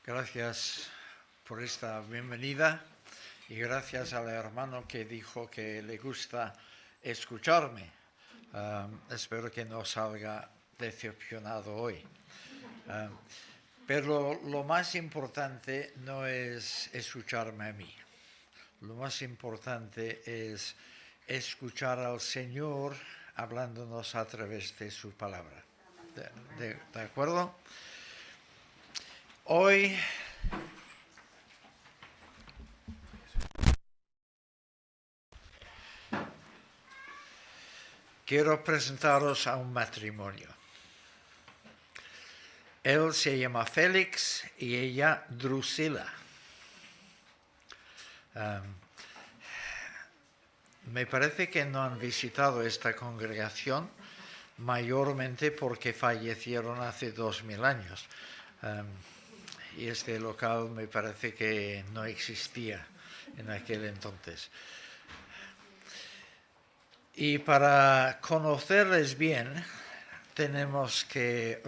Gracias por esta bienvenida y gracias al hermano que dijo que le gusta escucharme. Espero que no salga decepcionado hoy. Pero lo más importante no es escucharme a mí. Lo más importante es escuchar al Señor hablándonos a través de su palabra. ¿De acuerdo? Hoy quiero presentaros a un matrimonio. Él se llama Félix y ella Drusila. Me parece que no han visitado esta congregación mayormente porque fallecieron hace 2000 años. Y este local me parece que no existía en aquel entonces. Y para conocerles bien, tenemos que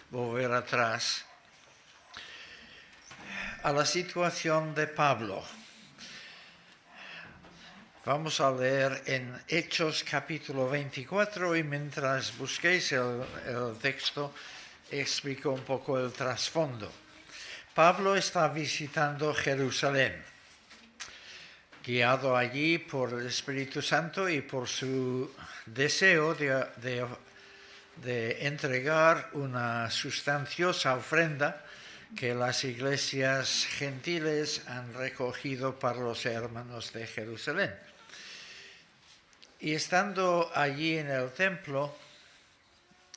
volver atrás a la situación de Pablo. Vamos a leer en Hechos capítulo 24 y mientras busquéis el texto, explico un poco el trasfondo. Pablo está visitando Jerusalén, guiado allí por el Espíritu Santo y por su deseo de entregar una sustanciosa ofrenda que las iglesias gentiles han recogido para los hermanos de Jerusalén. Y estando allí en el templo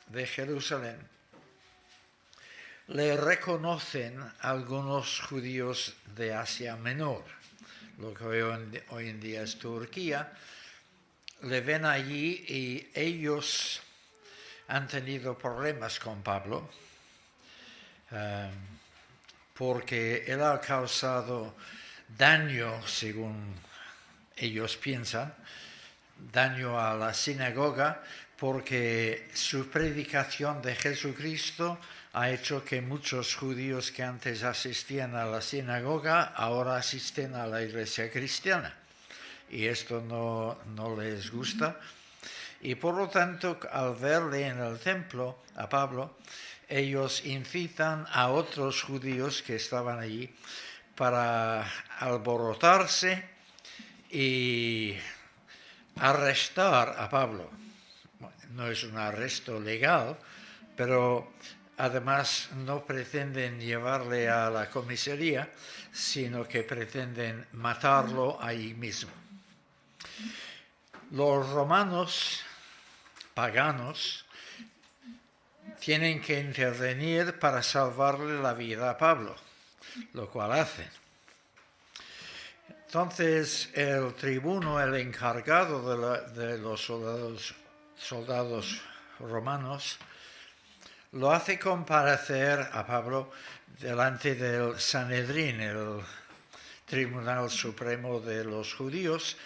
de Jerusalén, le reconocen algunos judíos de Asia Menor, lo que hoy en día es Turquía. Le ven allí y ellos han tenido problemas con Pablo porque él ha causado daño, según ellos piensan, daño a la sinagoga, porque su predicación de Jesucristo ha hecho que muchos judíos que antes asistían a la sinagoga ahora asisten a la iglesia cristiana. Y esto no les gusta. Y por lo tanto, al verle en el templo, a Pablo, ellos incitan a otros judíos que estaban allí para alborotarse y arrestar a Pablo. No es un arresto legal, pero además no pretenden llevarle a la comisaría, sino que pretenden matarlo ahí mismo. Los romanos paganos tienen que intervenir para salvarle la vida a Pablo, lo cual hacen. Entonces el tribuno, el encargado de los soldados romanos, lo hace comparecer a Pablo delante del Sanedrín, el Tribunal Supremo de los Judíos,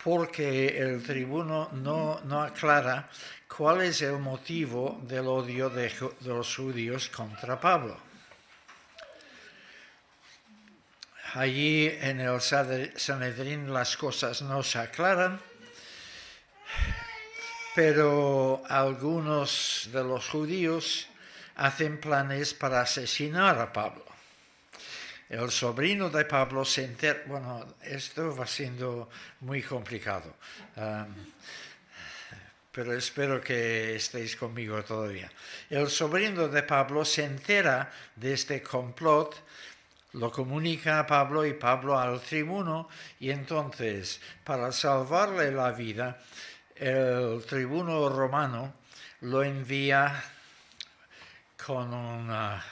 porque el tribuno no aclara cuál es el motivo del odio de los judíos contra Pablo. Allí en el Sanedrín las cosas no se aclaran, pero algunos de los judíos hacen planes para asesinar a Pablo. El sobrino de Pablo se entera. Bueno, esto va siendo muy complicado, pero espero que estéis conmigo todavía. El sobrino de Pablo se entera de este complot, lo comunica a Pablo y Pablo al tribuno, y entonces, para salvarle la vida, el tribuno romano lo envía con una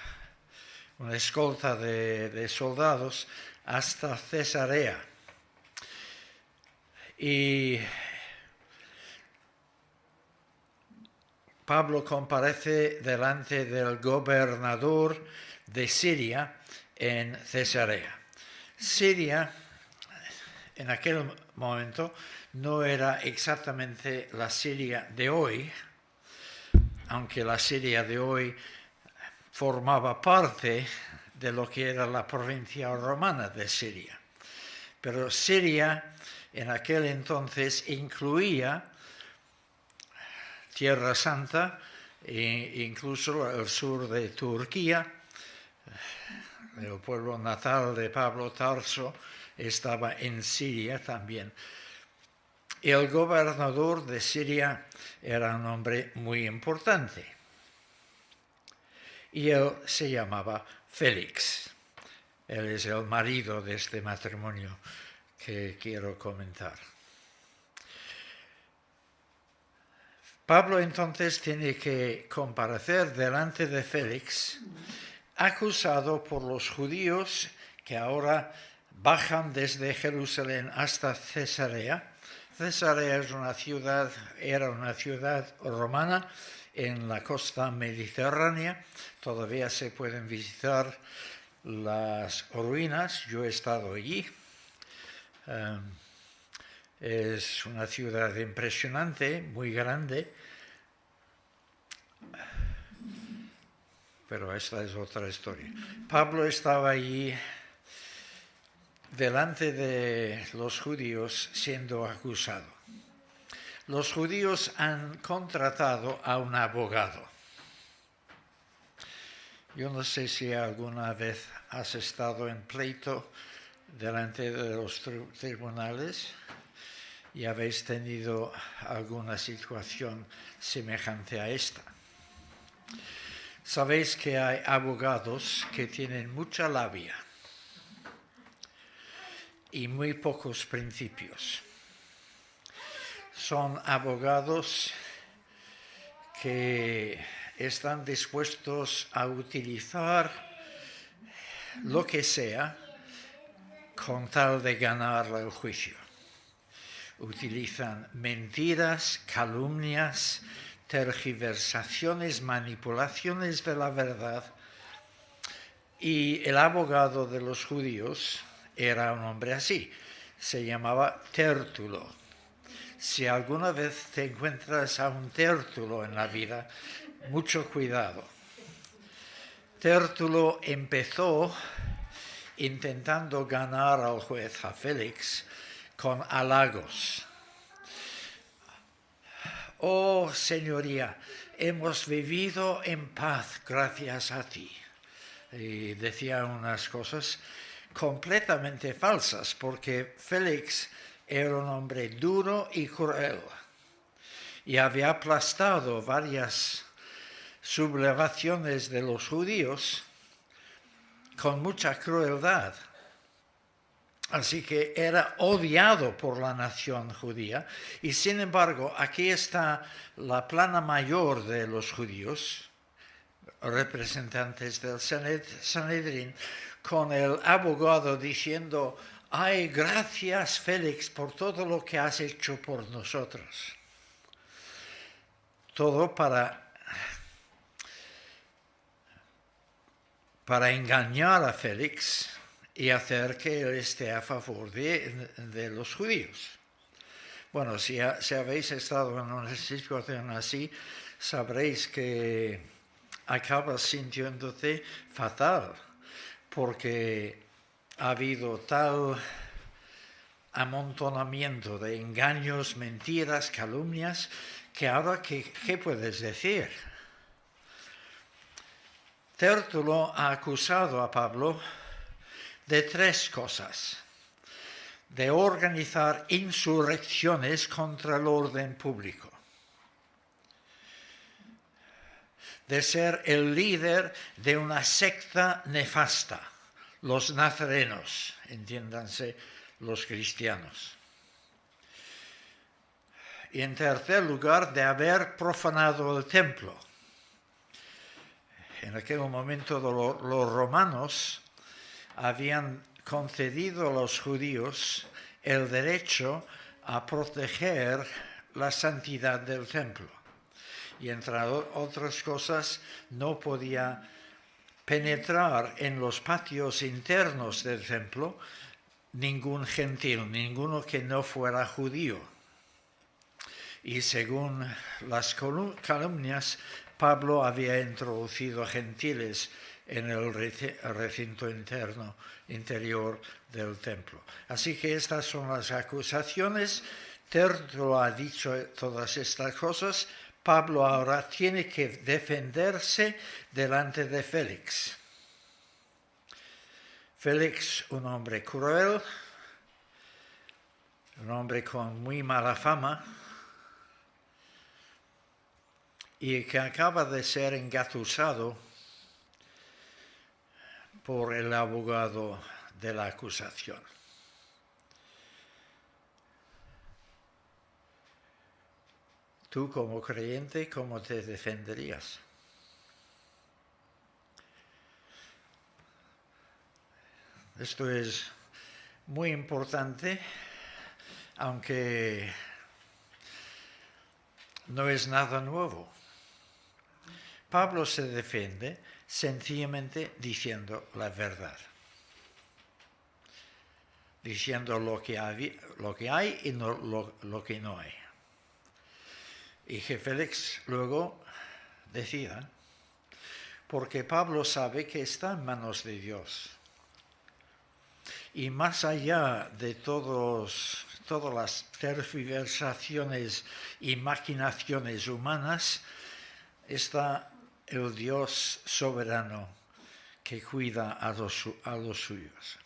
escolta de soldados hasta Cesarea. Y Pablo comparece delante del gobernador de Siria en Cesarea. Siria, en aquel momento, no era exactamente la Siria de hoy, aunque la Siria de hoy formaba parte de lo que era la provincia romana de Siria. Pero Siria en aquel entonces incluía Tierra Santa e incluso el sur de Turquía. El pueblo natal de Pablo, Tarso, estaba en Siria también. El gobernador de Siria era un hombre muy importante y él se llamaba Félix. Él es el marido de este matrimonio que quiero comentar. Pablo entonces tiene que comparecer delante de Félix, acusado por los judíos que ahora bajan desde Jerusalén hasta Cesarea. Cesarea era una ciudad romana en la costa mediterránea. Todavía se pueden visitar las ruinas, yo he estado allí. Es una ciudad impresionante, muy grande, pero esta es otra historia. Pablo estaba allí delante de los judíos siendo acusado. Los judíos han contratado a un abogado. Yo no sé si alguna vez has estado en pleito delante de los tribunales y habéis tenido alguna situación semejante a esta. Sabéis que hay abogados que tienen mucha labia y muy pocos principios. Son abogados que están dispuestos a utilizar lo que sea con tal de ganar el juicio. Utilizan mentiras, calumnias, tergiversaciones, manipulaciones de la verdad. Y el abogado de los judíos era un hombre así, se llamaba Tértulo. Si alguna vez te encuentras a un Tértulo en la vida, mucho cuidado. Tértulo empezó intentando ganar al juez, a Félix, con halagos. Oh, señoría, hemos vivido en paz gracias a ti. Y decía unas cosas completamente falsas, porque Félix era un hombre duro y cruel y había aplastado varias sublevaciones de los judíos con mucha crueldad. Así que era odiado por la nación judía y sin embargo aquí está la plana mayor de los judíos, representantes del Sanedrín, con el abogado diciendo: ay, gracias Félix por todo lo que has hecho por nosotros. Todo para engañar a Félix y hacer que él esté a favor de los judíos. Bueno, si habéis estado en una situación así, sabréis que acabas sintiéndote fatal, porque ha habido tal amontonamiento de engaños, mentiras, calumnias, que ahora, ¿qué puedes decir? Tértulo ha acusado a Pablo de tres cosas: de organizar insurrecciones contra el orden público, de ser el líder de una secta nefasta, los nazarenos, entiéndanse, los cristianos, y en tercer lugar, de haber profanado el templo. En aquel momento los romanos habían concedido a los judíos el derecho a proteger la santidad del templo. Y entre otras cosas, no podía penetrar en los patios internos del templo ningún gentil, ninguno que no fuera judío. Y según las calumnias, Pablo había introducido gentiles en el recinto interior del templo. Así que estas son las acusaciones. Tértulo ha dicho todas estas cosas. Pablo ahora tiene que defenderse delante de Félix. Félix, un hombre cruel, un hombre con muy mala fama y que acaba de ser engatusado por el abogado de la acusación. Tú como creyente, ¿cómo te defenderías? Esto es muy importante, aunque no es nada nuevo. Pablo se defiende sencillamente diciendo la verdad, diciendo lo que hay y lo que no hay. Y que Félix luego decida, porque Pablo sabe que está en manos de Dios. Y más allá de todas las tergiversaciones y maquinaciones humanas, está el Dios soberano que cuida a los suyos.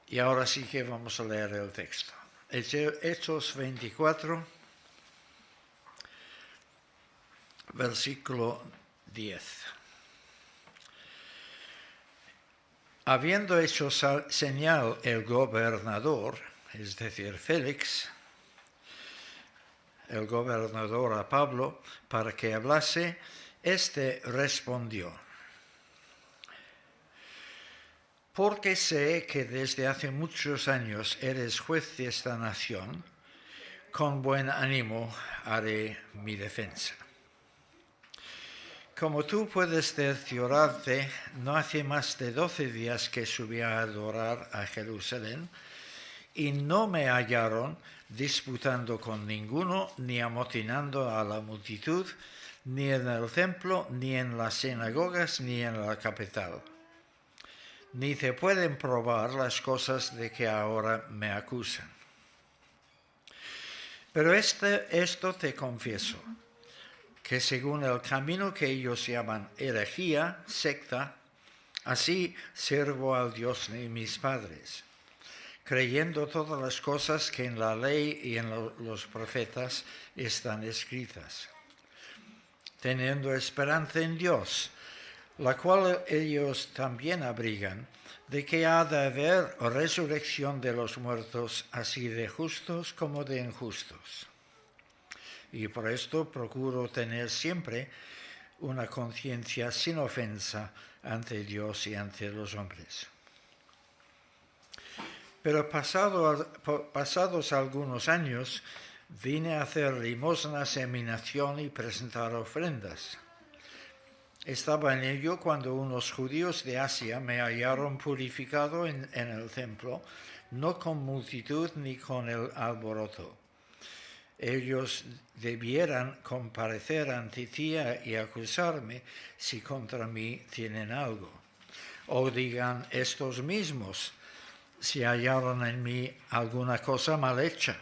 Y ahora sí que vamos a leer el texto. Hechos 24, versículo 10. Habiendo hecho señal el gobernador, es decir, Félix, el gobernador a Pablo, para que hablase, éste respondió: porque sé que desde hace muchos años eres juez de esta nación, con buen ánimo haré mi defensa. Como tú puedes cerciorarte, no hace más de 12 días que subí a adorar a Jerusalén, y no me hallaron disputando con ninguno, ni amotinando a la multitud, ni en el templo, ni en las sinagogas, ni en la capital. Ni te pueden probar las cosas de que ahora me acusan. Pero esto te confieso, que según el camino que ellos llaman herejía, secta, así sirvo al Dios de mis padres, creyendo todas las cosas que en la ley y en los profetas están escritas, teniendo esperanza en Dios, la cual ellos también abrigan, de que ha de haber resurrección de los muertos, así de justos como de injustos. Y por esto procuro tener siempre una conciencia sin ofensa ante Dios y ante los hombres. Pero pasados algunos años, vine a hacer limosnas en mi nación y presentar ofrendas. Estaba en ello cuando unos judíos de Asia me hallaron purificado en el templo, no con multitud ni con el alboroto. Ellos debieran comparecer ante ti y acusarme si contra mí tienen algo. O digan estos mismos si hallaron en mí alguna cosa mal hecha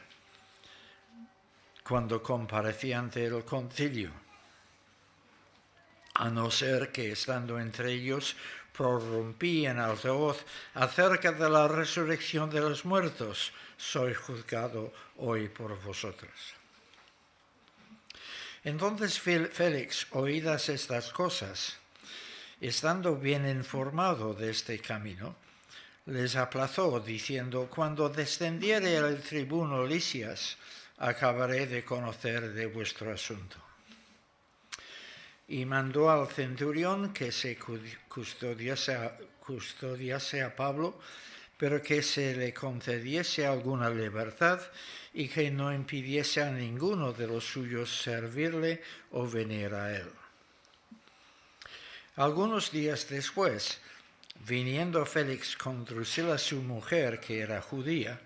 cuando comparecí ante el concilio, a no ser que estando entre ellos prorrumpí en alta voz acerca de la resurrección de los muertos. Soy juzgado hoy por vosotros. Entonces Félix, oídas estas cosas, estando bien informado de este camino, les aplazó, diciendo: cuando descendiere el tribuno Lisias, acabaré de conocer de vuestro asunto. Y mandó al centurión que se custodiase a Pablo, pero que se le concediese alguna libertad y que no impidiese a ninguno de los suyos servirle o venir a él. Algunos días después, viniendo Félix con Drusila su mujer, que era judía,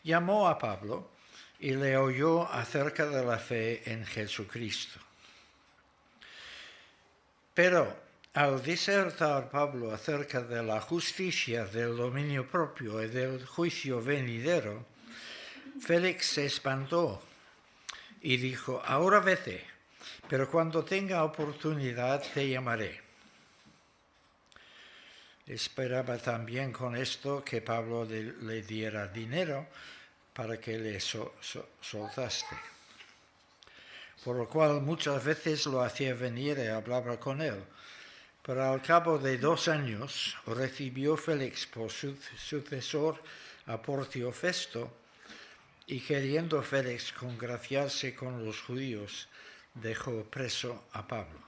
llamó a Pablo y le oyó acerca de la fe en Jesucristo. Pero al disertar Pablo acerca de la justicia, del dominio propio y del juicio venidero, Félix se espantó y dijo: ahora vete, pero cuando tenga oportunidad te llamaré. Esperaba también con esto que Pablo le diera dinero para que le soltaste. Por lo cual muchas veces lo hacía venir y hablaba con él. Pero al cabo de 2 años recibió Félix por sucesor a Porcio Festo, y queriendo Félix congraciarse con los judíos, dejó preso a Pablo.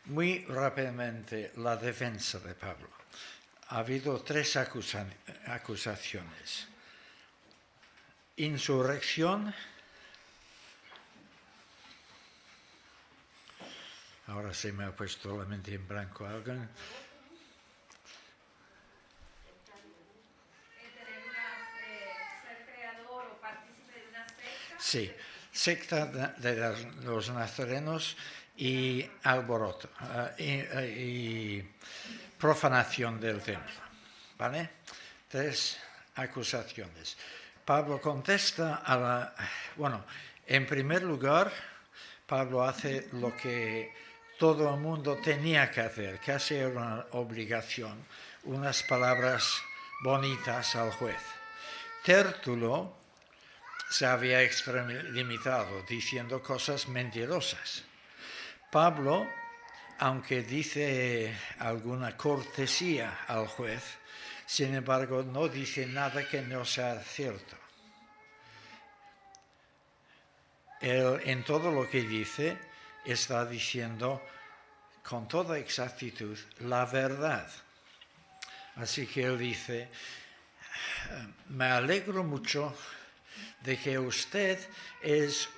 Muy rápidamente la defensa de Pablo. Ha habido 3 acusaciones. Insurrección. Ahora se me ha puesto la mente en blanco. ¿Alguien? Ser creador o partícipe de una secta. Sí, secta de los nazarenos y alboroto y profanación del templo. ¿Vale? 3 acusaciones. Pablo contesta en primer lugar, Pablo hace lo que todo el mundo tenía que hacer, casi era una obligación, unas palabras bonitas al juez. Tértulo se había extralimitado diciendo cosas mentirosas. Pablo, aunque dice alguna cortesía al juez, sin embargo no dice nada que no sea cierto. Él en todo lo que dice está diciendo con toda exactitud la verdad. Así que él dice: me alegro mucho de que usted es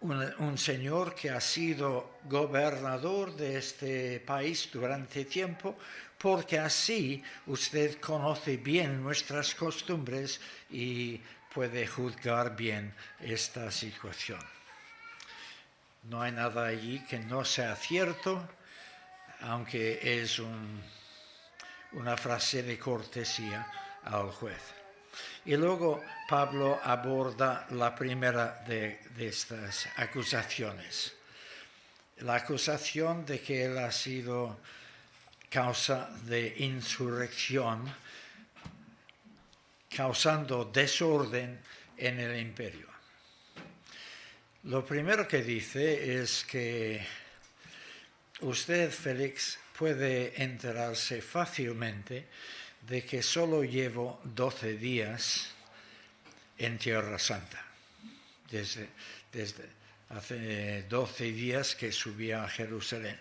un señor que ha sido gobernador de este país durante tiempo, porque así usted conoce bien nuestras costumbres y puede juzgar bien esta situación. No hay nada allí que no sea cierto, aunque es una frase de cortesía al juez. Y luego Pablo aborda la primera de estas acusaciones. La acusación de que él ha sido causa de insurrección, causando desorden en el imperio. Lo primero que dice es que usted, Félix, puede enterarse fácilmente de que solo llevo 12 días en Tierra Santa. Desde hace 12 días que subí a Jerusalén.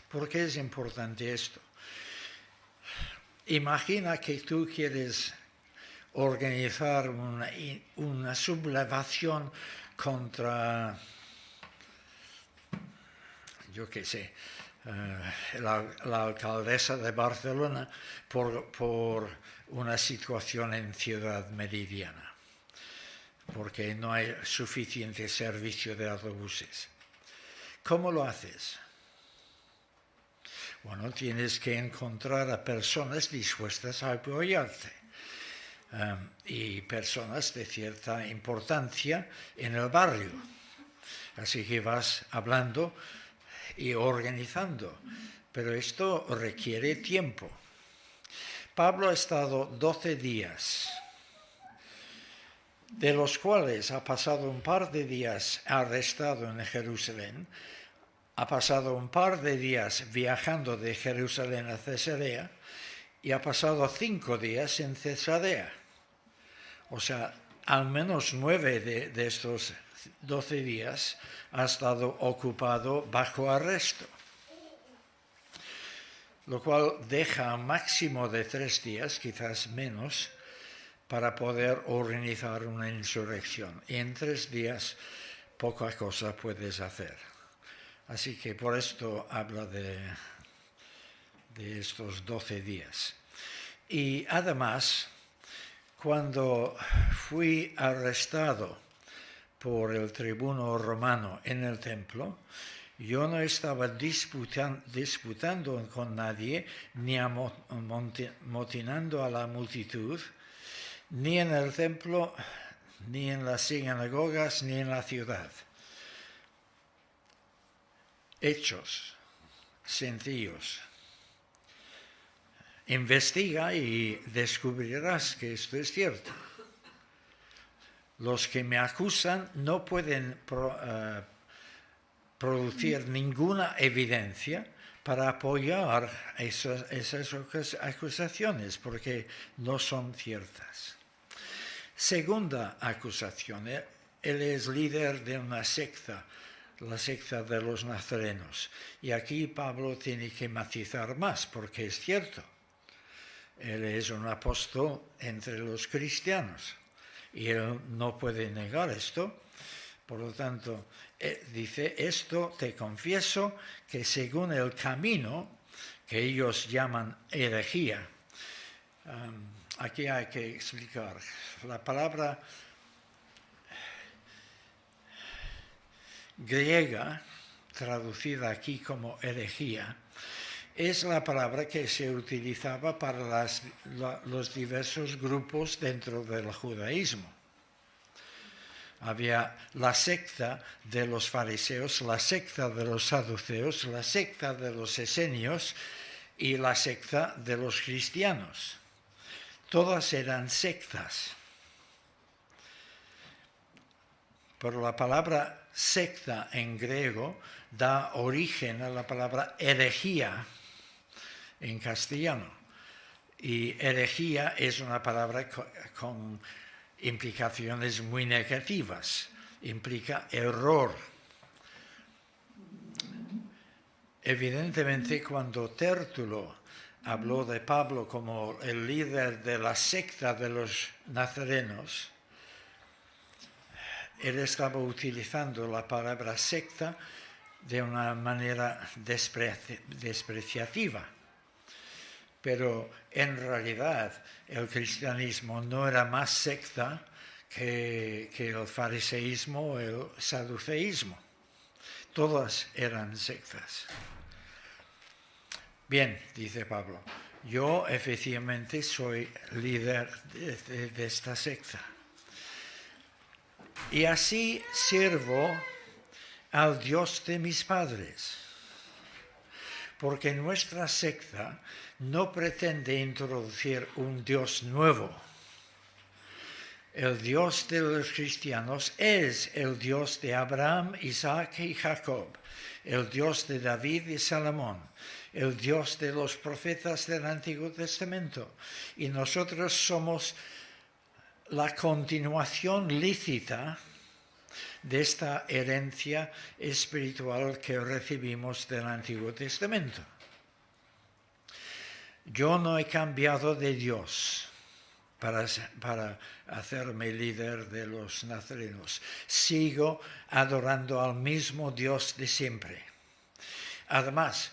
¿Por qué es importante esto? Imagina que tú quieres organizar una sublevación contra, yo qué sé, la alcaldesa de Barcelona por una situación en Ciudad Meridiana, porque no hay suficiente servicio de autobuses. ¿Cómo lo haces? Bueno, tienes que encontrar a personas dispuestas a apoyarte y personas de cierta importancia en el barrio. Así que vas hablando y organizando, pero esto requiere tiempo. Pablo ha estado 12 días, de los cuales ha pasado un par de días arrestado en Jerusalén, ha pasado un par de días viajando de Jerusalén a Cesarea y ha pasado 5 días en Cesarea. O sea, al menos 9 de estos 12 días ha estado ocupado bajo arresto, lo cual deja un máximo de 3 días, quizás menos, para poder organizar una insurrección. Y en 3 días poca cosa puedes hacer. Así que por esto habla de estos 12 días. Y además, cuando fui arrestado por el tribuno romano en el templo, yo no estaba disputando con nadie, ni amotinando a la multitud, ni en el templo, ni en las sinagogas, ni en la ciudad. Hechos sencillos. Investiga y descubrirás que esto es cierto. Los que me acusan no pueden producir ninguna evidencia para apoyar esas acusaciones, porque no son ciertas. Segunda acusación, él es líder de una secta, la secta de los nazarenos. Y aquí Pablo tiene que matizar más, porque es cierto. Él es un apóstol entre los cristianos y él no puede negar esto. Por lo tanto, dice, esto te confieso que según el camino que ellos llaman herejía, aquí hay que explicar. La palabra griega, traducida aquí como herejía, es la palabra que se utilizaba para los diversos grupos dentro del judaísmo. Había la secta de los fariseos, la secta de los saduceos, la secta de los esenios y la secta de los cristianos. Todas eran sectas. Pero la palabra secta en griego da origen a la palabra herejía en castellano. Y herejía es una palabra con implicaciones muy negativas. Implica error. Evidentemente, cuando Tértulo habló de Pablo como el líder de la secta de los nazarenos, él estaba utilizando la palabra secta de una manera despreciativa. Pero en realidad el cristianismo no era más secta que el fariseísmo o el saduceísmo. Todas eran sectas. Bien, dice Pablo, yo efectivamente soy líder de esta secta. Y así sirvo al Dios de mis padres, porque nuestra secta no pretende introducir un Dios nuevo. El Dios de los cristianos es el Dios de Abraham, Isaac y Jacob, el Dios de David y Salomón, el Dios de los profetas del Antiguo Testamento. Y nosotros somos la continuación lícita de esta herencia espiritual que recibimos del Antiguo Testamento. Yo no he cambiado de Dios para hacerme líder de los nazarenos. Sigo adorando al mismo Dios de siempre. Además,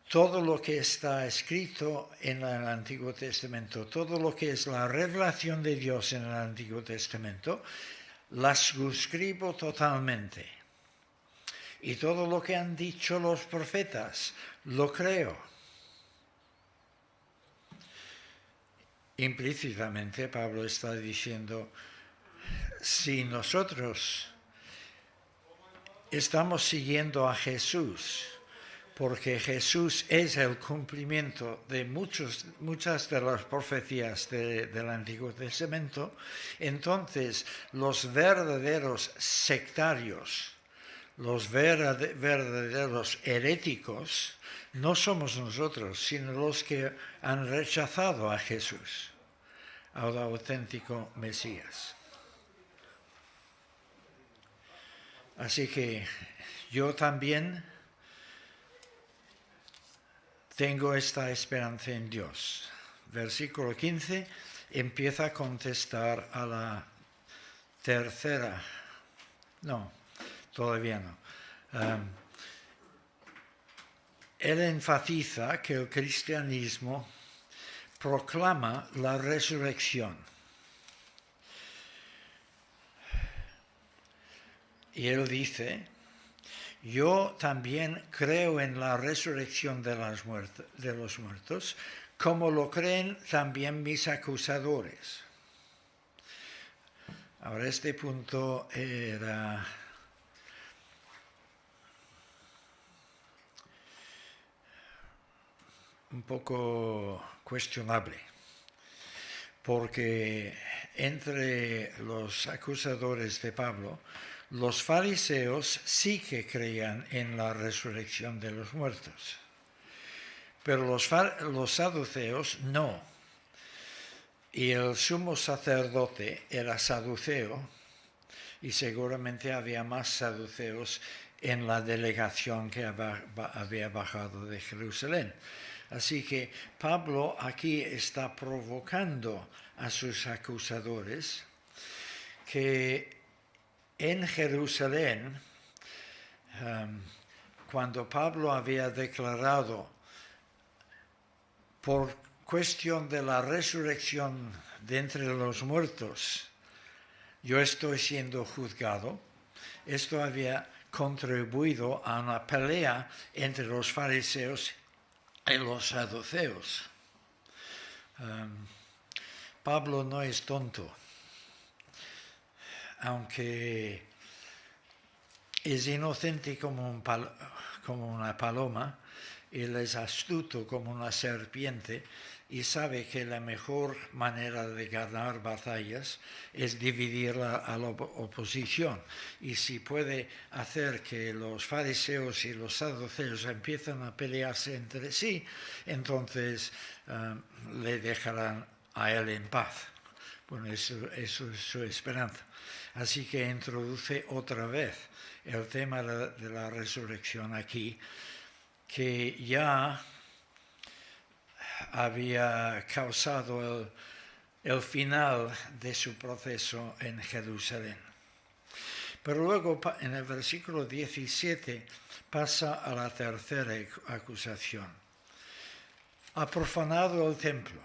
todo lo que está escrito en el Antiguo Testamento, todo lo que es la revelación de Dios en el Antiguo Testamento, la suscribo totalmente. Y todo lo que han dicho los profetas, lo creo. Implícitamente Pablo está diciendo, si nosotros estamos siguiendo a Jesús, porque Jesús es el cumplimiento de muchas de las profecías del Antiguo Testamento, entonces los verdaderos sectarios, los verdaderos heréticos, no somos nosotros, sino los que han rechazado a Jesús, al auténtico Mesías. Así que yo también tengo esta esperanza en Dios. Versículo 15 empieza a contestar a la tercera. No, todavía no. Él enfatiza que el cristianismo proclama la resurrección. Y él dice, yo también creo en la resurrección de los muertos, como lo creen también mis acusadores. Ahora, este punto era un poco cuestionable, porque entre los acusadores de Pablo, los fariseos sí que creían en la resurrección de los muertos, pero los saduceos no. Y el sumo sacerdote era saduceo, y seguramente había más saduceos en la delegación que había bajado de Jerusalén. Así que Pablo aquí está provocando a sus acusadores que en Jerusalén, cuando Pablo había declarado por cuestión de la resurrección de entre los muertos, yo estoy siendo juzgado, esto había contribuido a una pelea entre los fariseos y los saduceos. Pablo no es tonto, aunque es inocente como una paloma, él es astuto como una serpiente y sabe que la mejor manera de ganar batallas es dividir a la oposición. Y si puede hacer que los fariseos y los saduceos empiecen a pelearse entre sí, entonces le dejarán a él en paz. Bueno, eso es su esperanza. Así que introduce otra vez el tema de la resurrección aquí, que ya había causado el final de su proceso en Jerusalén. Pero luego en el versículo 17 pasa a la tercera acusación. Ha profanado el templo.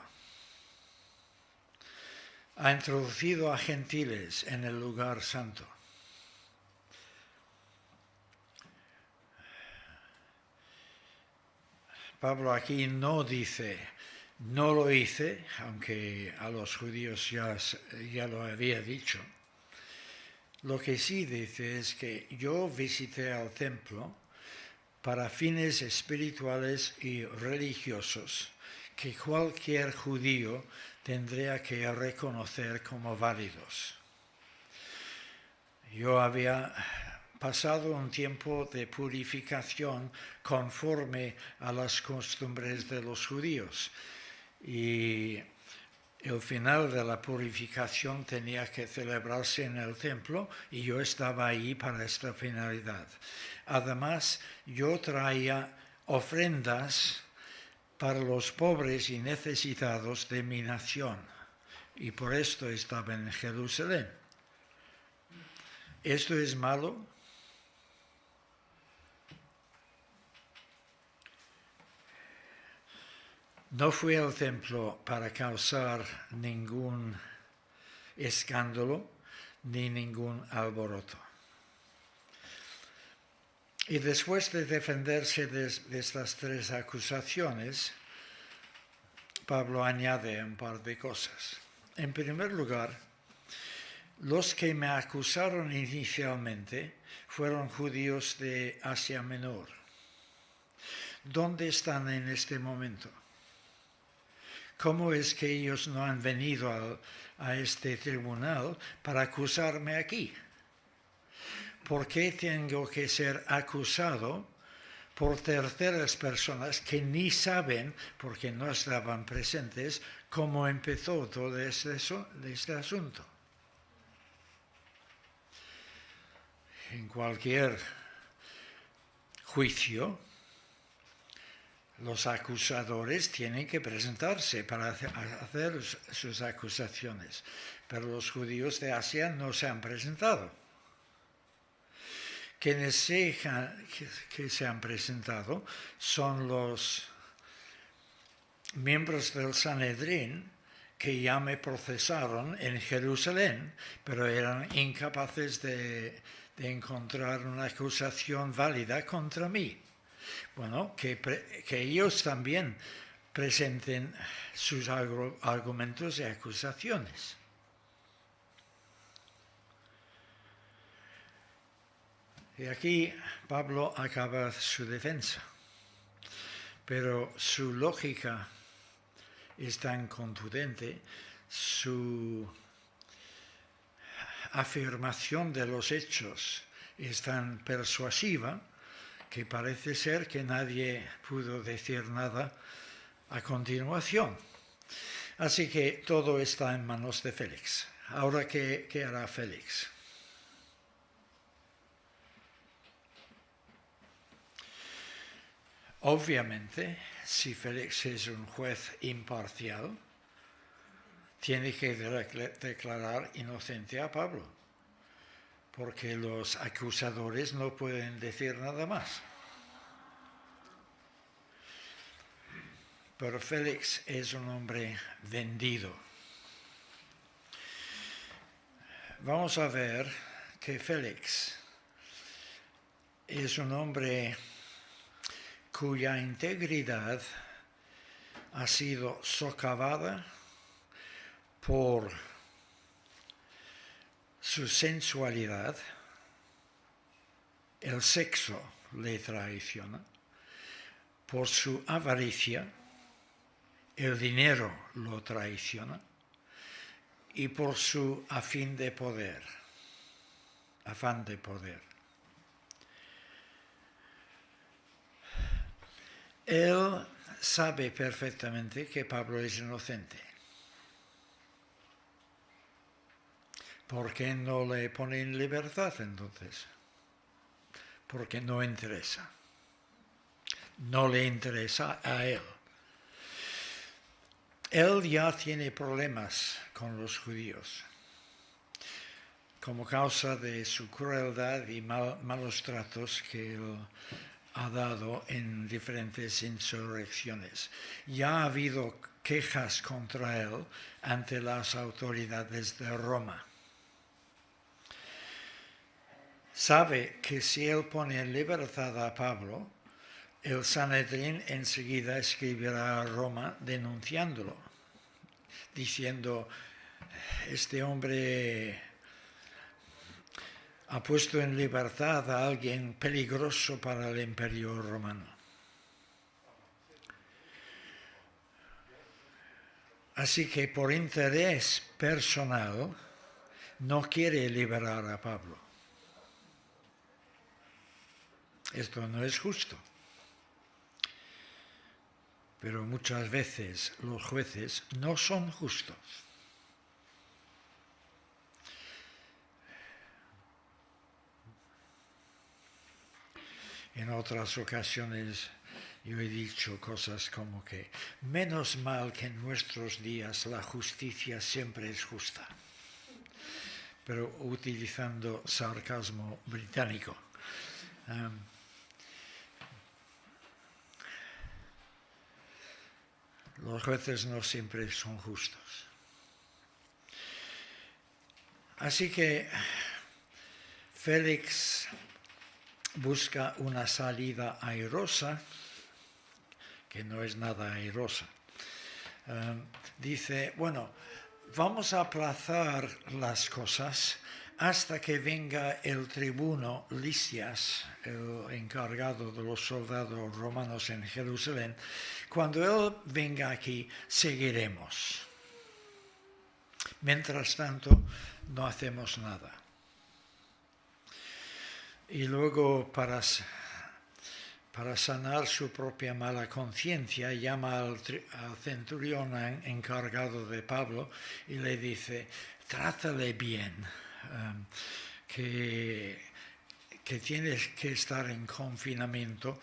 Ha introducido a gentiles en el lugar santo. Pablo aquí no dice, no lo hice, aunque a los judíos ya lo había dicho. Lo que sí dice es que yo visité al templo para fines espirituales y religiosos que cualquier judío tendría que reconocer como válidos. Yo había pasado un tiempo de purificación conforme a las costumbres de los judíos. Y el final de la purificación tenía que celebrarse en el templo y yo estaba ahí para esta finalidad. Además, yo traía ofrendas para los pobres y necesitados de mi nación. Y por esto estaba en Jerusalén. ¿Esto es malo? No fui al templo para causar ningún escándalo ni ningún alboroto. Y después de defenderse de estas tres acusaciones, Pablo añade un par de cosas. En primer lugar, los que me acusaron inicialmente fueron judíos de Asia Menor. ¿Dónde están en este momento? ¿Cómo es que ellos no han venido a este tribunal para acusarme aquí? ¿Por qué tengo que ser acusado por terceras personas que ni saben, porque no estaban presentes, cómo empezó todo este asunto? En cualquier juicio, los acusadores tienen que presentarse para hacer sus acusaciones, pero los judíos de Asia no se han presentado. Quienes que se han presentado son los miembros del Sanedrín que ya me procesaron en Jerusalén, pero eran incapaces de de encontrar una acusación válida contra mí. Bueno, que ellos también presenten sus argumentos y acusaciones. Y aquí Pablo acaba su defensa, pero su lógica es tan contundente, su afirmación de los hechos es tan persuasiva que parece ser que nadie pudo decir nada a continuación. Así que todo está en manos de Félix. Ahora, ¿qué hará Félix? Obviamente, si Félix es un juez imparcial, tiene que declarar inocente a Pablo, porque los acusadores no pueden decir nada más. Pero Félix es un hombre vendido. Vamos a ver que Félix es un hombre cuya integridad ha sido socavada por su sensualidad, el sexo le traiciona, por su avaricia, el dinero lo traiciona, y por su afán de poder. Él sabe perfectamente que Pablo es inocente. ¿Por qué no le pone en libertad entonces? Porque no interesa. No le interesa a él. Él ya tiene problemas con los judíos como causa de su crueldad y malos tratos que él ha dado en diferentes insurrecciones. Ya ha habido quejas contra él ante las autoridades de Roma. Sabe que si él pone en libertad a Pablo, el Sanedrín enseguida escribirá a Roma denunciándolo, diciendo, este hombre ha puesto en libertad a alguien peligroso para el Imperio Romano. Así que por interés personal no quiere liberar a Pablo. Esto no es justo. Pero muchas veces los jueces no son justos. En otras ocasiones yo he dicho cosas como que menos mal que en nuestros días la justicia siempre es justa, pero utilizando sarcasmo británico. Los jueces no siempre son justos. Así que Félix busca una salida airosa, que no es nada airosa. Dice, bueno, vamos a aplazar las cosas hasta que venga el tribuno Lisias, el encargado de los soldados romanos en Jerusalén. Cuando él venga aquí, seguiremos. Mientras tanto, no hacemos nada. Y luego, para sanar su propia mala conciencia, llama al centurión encargado de Pablo y le dice, trátale bien, que tienes que estar en confinamiento,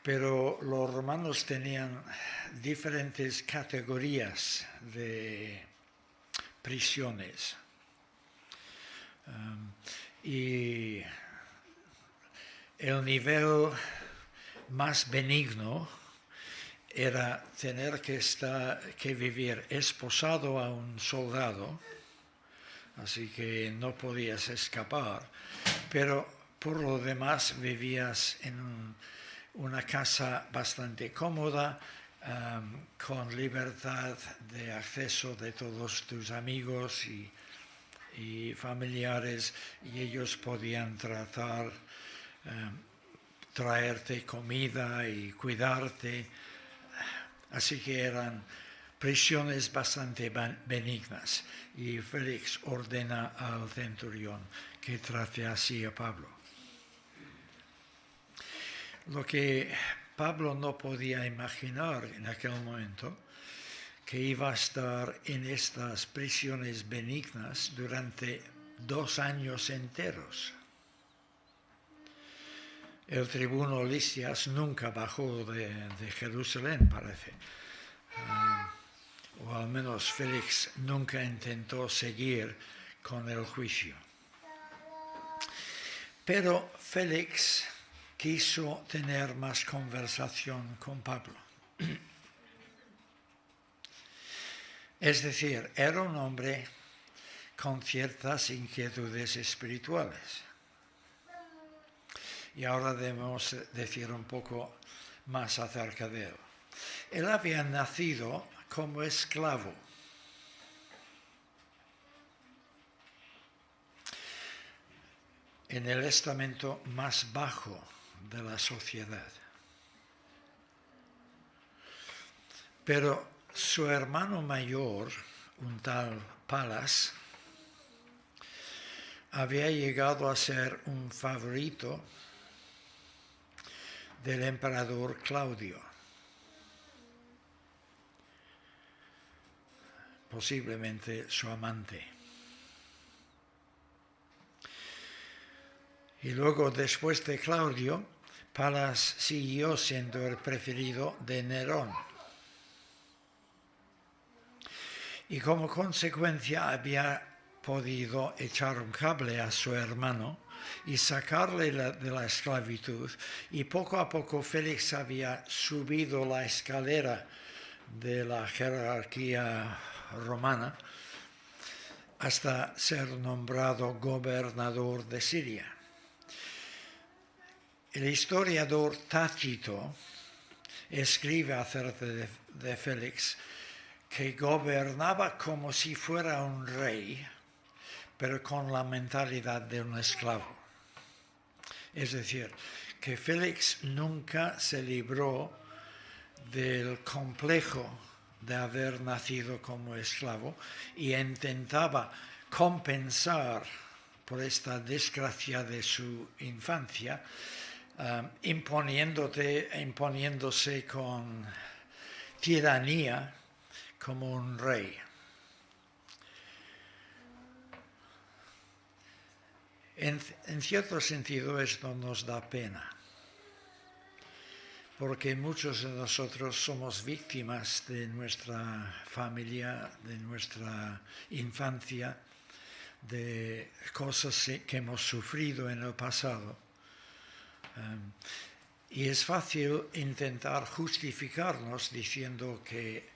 pero los romanos tenían diferentes categorías de prisiones. Y el nivel más benigno era tener que vivir esposado a un soldado así que no podías escapar, pero por lo demás vivías en una casa bastante cómoda, con libertad de acceso de todos tus amigos y familiares, y ellos podían traerte comida y cuidarte. Así que eran prisiones bastante benignas, y Félix ordena al centurión que trate así a Pablo. Lo que Pablo no podía imaginar en aquel momento, que iba a estar en estas prisiones benignas durante 2 años enteros. El tribuno Lisias nunca bajó de Jerusalén, parece. O al menos Félix nunca intentó seguir con el juicio. Pero Félix quiso tener más conversación con Pablo. Es decir, era un hombre con ciertas inquietudes espirituales. Y ahora debemos decir un poco más acerca de él. Él había nacido como esclavo. En el estamento más bajo de la sociedad. Pero su hermano mayor, un tal Palas, había llegado a ser un favorito del emperador Claudio, posiblemente su amante. Y luego, después de Claudio, Palas siguió siendo el preferido de Nerón. Y como consecuencia había podido echar un cable a su hermano y sacarle de la esclavitud, y poco a poco Félix había subido la escalera de la jerarquía romana hasta ser nombrado gobernador de Siria. El historiador Tácito escribe acerca de Félix que gobernaba como si fuera un rey, pero con la mentalidad de un esclavo. Es decir, que Félix nunca se libró del complejo de haber nacido como esclavo y intentaba compensar por esta desgracia de su infancia, imponiéndose con tiranía como un rey. En cierto sentido esto nos da pena, porque muchos de nosotros somos víctimas de nuestra familia, de nuestra infancia, de cosas que hemos sufrido en el pasado. Y es fácil intentar justificarnos diciendo que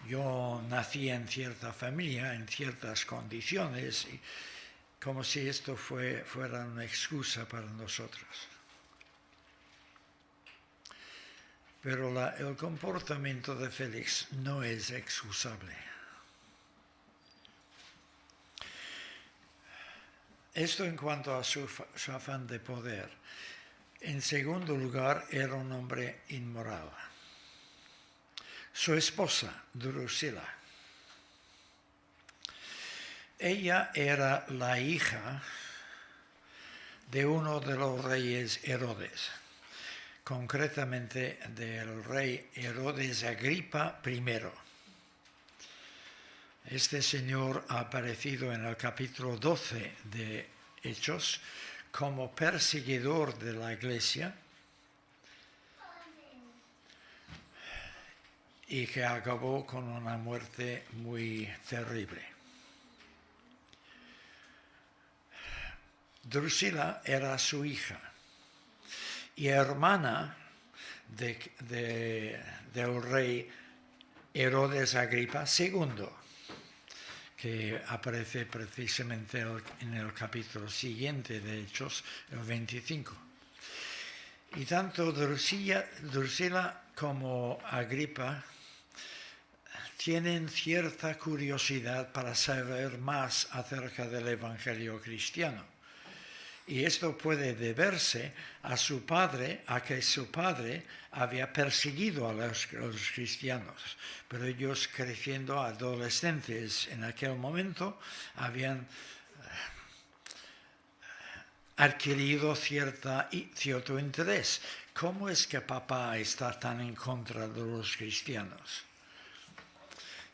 yo nací en cierta familia, en ciertas condiciones, y como si esto fuera una excusa para nosotros. Pero el comportamiento de Félix no es excusable. Esto en cuanto a su afán de poder. En segundo lugar, era un hombre inmoral. Su esposa, Drusila, ella era la hija de uno de los reyes Herodes, concretamente del rey Herodes Agripa I. Este señor ha aparecido en el capítulo 12 de Hechos como perseguidor de la iglesia y que acabó con una muerte muy terrible. Drusila era su hija y hermana del rey Herodes Agripa II, que aparece precisamente en el capítulo siguiente de Hechos, el 25. Y tanto Drusila como Agripa tienen cierta curiosidad para saber más acerca del Evangelio cristiano. Y esto puede deberse a que su padre había perseguido a los cristianos, pero ellos, creciendo adolescentes en aquel momento, habían adquirido cierto interés. ¿Cómo es que papá está tan en contra de los cristianos?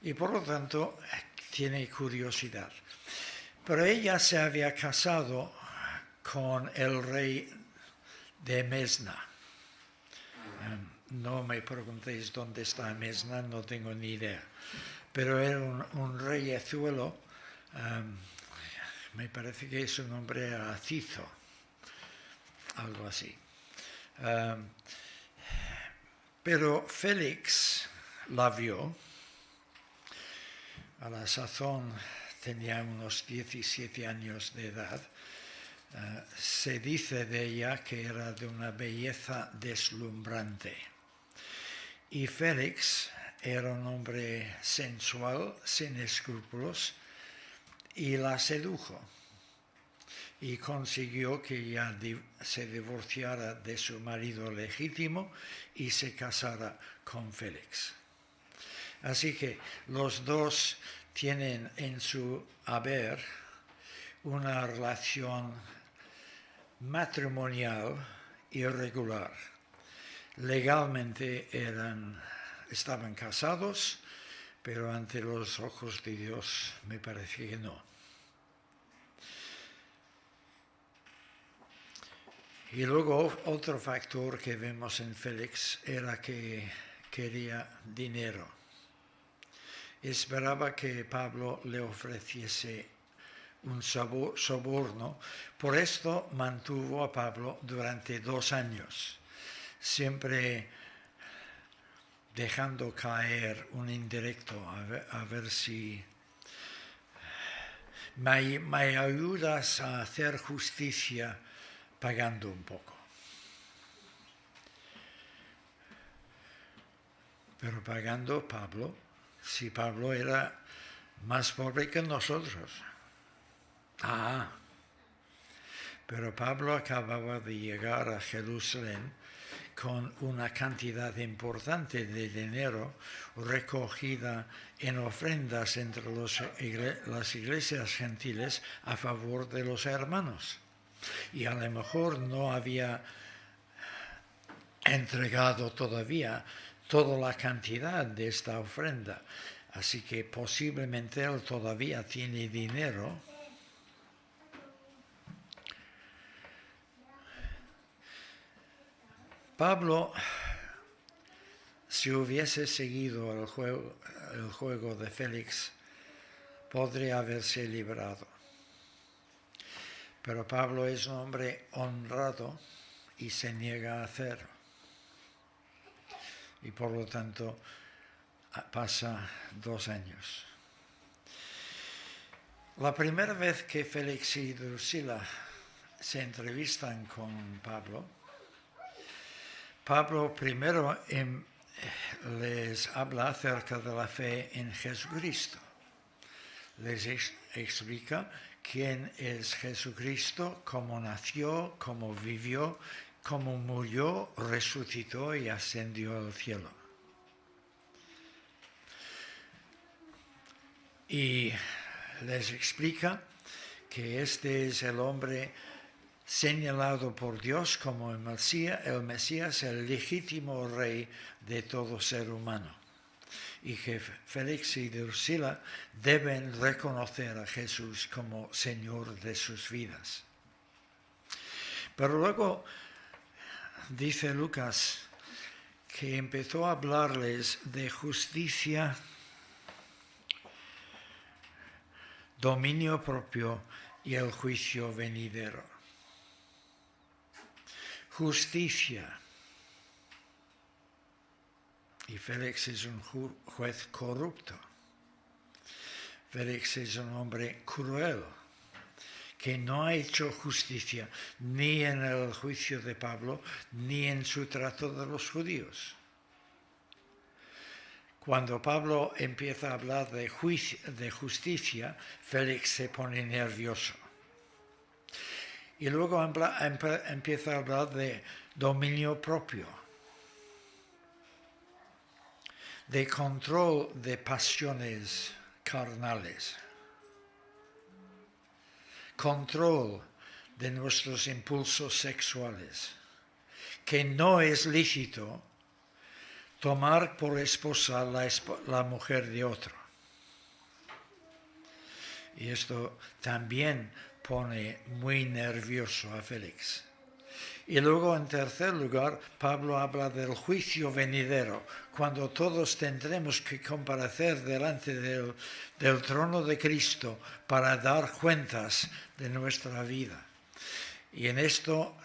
Y por lo tanto tiene curiosidad. Pero ella se había casado con el rey de Mesna. No me preguntéis dónde está Mesna, no tengo ni idea. Pero era un reyezuelo, me parece que su nombre era Cizo, algo así. Pero Félix la vio, a la sazón tenía unos 17 años de edad. Se dice de ella que era de una belleza deslumbrante. Y Félix era un hombre sensual, sin escrúpulos, y la sedujo. Y consiguió que ella se divorciara de su marido legítimo y se casara con Félix. Así que los dos tienen en su haber una relación matrimonial irregular. Legalmente estaban casados, pero ante los ojos de Dios me parece que no. Y luego otro factor que vemos en Félix era que quería dinero. Esperaba que Pablo le ofreciese un soborno. Por esto mantuvo a Pablo durante 2 años, siempre dejando caer un indirecto, a ver si me ayudas a hacer justicia pagando un poco. Pero pagando Pablo, si Pablo era más pobre que nosotros. Pero Pablo acababa de llegar a Jerusalén con una cantidad importante de dinero recogida en ofrendas entre las iglesias gentiles a favor de los hermanos. Y a lo mejor no había entregado todavía toda la cantidad de esta ofrenda. Así que posiblemente él todavía tiene dinero. Pablo, si hubiese seguido el juego de Félix, podría haberse librado. Pero Pablo es un hombre honrado y se niega a hacerlo. Y por lo tanto pasa 2 años. La primera vez que Félix y Drusila se entrevistan con Pablo primero les habla acerca de la fe en Jesucristo. Les explica quién es Jesucristo, cómo nació, cómo vivió, cómo murió, resucitó y ascendió al cielo. Y les explica que este es el hombre señalado por Dios como el Mesías, el legítimo rey de todo ser humano. Y que Félix y Drusila deben reconocer a Jesús como Señor de sus vidas. Pero luego dice Lucas que empezó a hablarles de justicia, dominio propio y el juicio venidero. Justicia. Y Félix es un juez corrupto. Félix es un hombre cruel, que no ha hecho justicia ni en el juicio de Pablo, ni en su trato de los judíos. Cuando Pablo empieza a hablar de justicia, Félix se pone nervioso. Y luego empieza a hablar de dominio propio, de control de pasiones carnales, control de nuestros impulsos sexuales, que no es lícito tomar por esposa la mujer de otro. Y esto también pone muy nervioso a Félix. Y luego, en tercer lugar, Pablo habla del juicio venidero, cuando todos tendremos que comparecer delante del trono de Cristo para dar cuentas de nuestra vida. Y en esto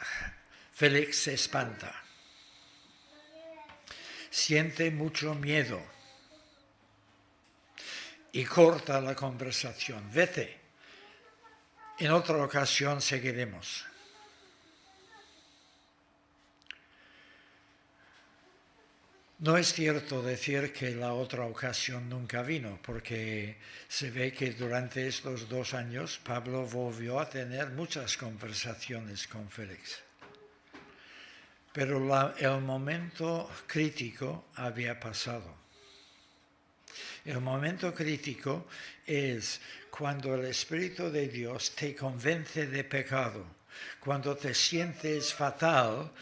Félix se espanta. Siente mucho miedo y corta la conversación. Vete, en otra ocasión seguiremos. No es cierto decir que la otra ocasión nunca vino, porque se ve que durante estos 2 años Pablo volvió a tener muchas conversaciones con Félix. Pero el momento crítico había pasado. El momento crítico es cuando el Espíritu de Dios te convence de pecado, cuando te sientes fatal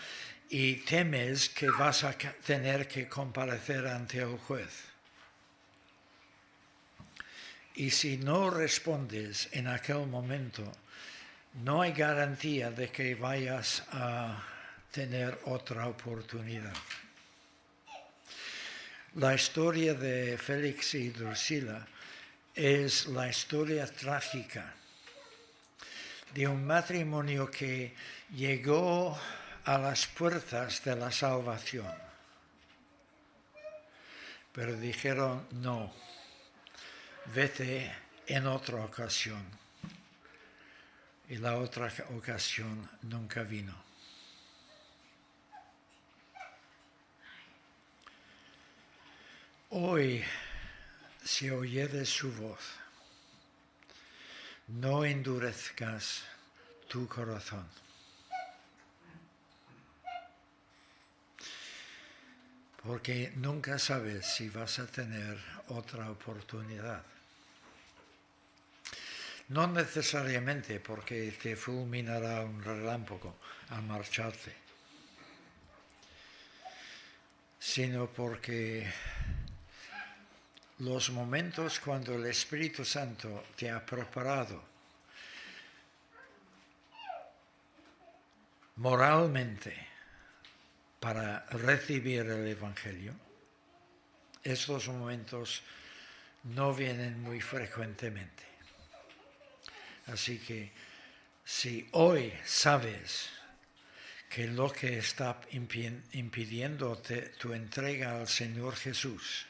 y temes que vas a tener que comparecer ante el juez. Y si no respondes en aquel momento, no hay garantía de que vayas a tener otra oportunidad. La historia de Félix y Drusila es la historia trágica de un matrimonio que llegó a las puertas de la salvación, pero dijeron no, vete en otra ocasión, y la otra ocasión nunca vino. Hoy, si oyeres su voz, no endurezcas tu corazón. Porque nunca sabes si vas a tener otra oportunidad. No necesariamente porque te fulminará un relámpago al marcharte, sino porque los momentos cuando el Espíritu Santo te ha preparado moralmente para recibir el Evangelio, estos momentos no vienen muy frecuentemente. Así que si hoy sabes que lo que está impidiéndote tu entrega al Señor Jesús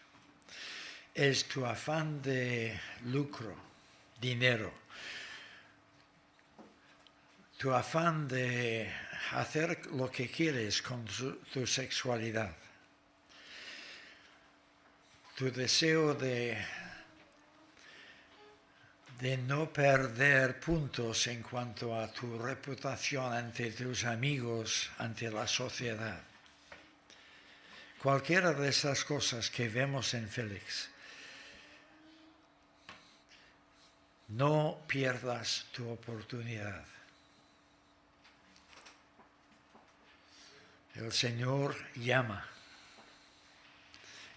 es tu afán de lucro, dinero, tu afán de hacer lo que quieres con tu sexualidad, tu deseo de no perder puntos en cuanto a tu reputación ante tus amigos, ante la sociedad. Cualquiera de esas cosas que vemos en Félix, no pierdas tu oportunidad. El Señor llama,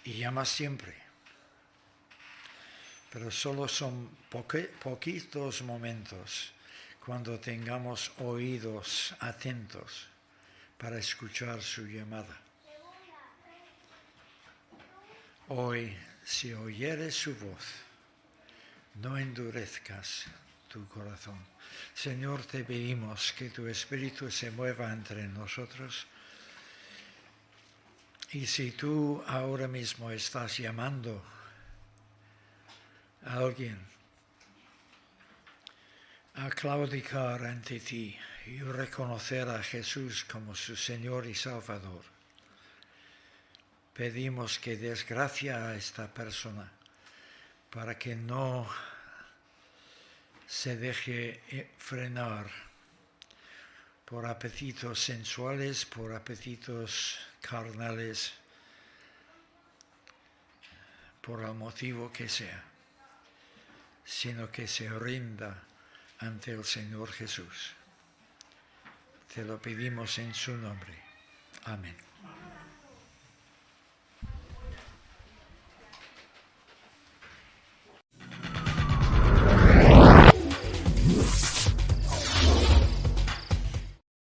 y llama siempre. Pero solo son poquitos momentos cuando tengamos oídos atentos para escuchar su llamada. Hoy, si oyeres su voz, no endurezcas tu corazón. Señor, te pedimos que tu Espíritu se mueva entre nosotros. Y si tú ahora mismo estás llamando a alguien a claudicar ante ti y reconocer a Jesús como su Señor y Salvador. Pedimos que des gracia a esta persona para que no se deje frenar por apetitos sensuales, por apetitos carnales, por el motivo que sea, sino que se rinda ante el Señor Jesús. Te lo pedimos en su nombre. Amén.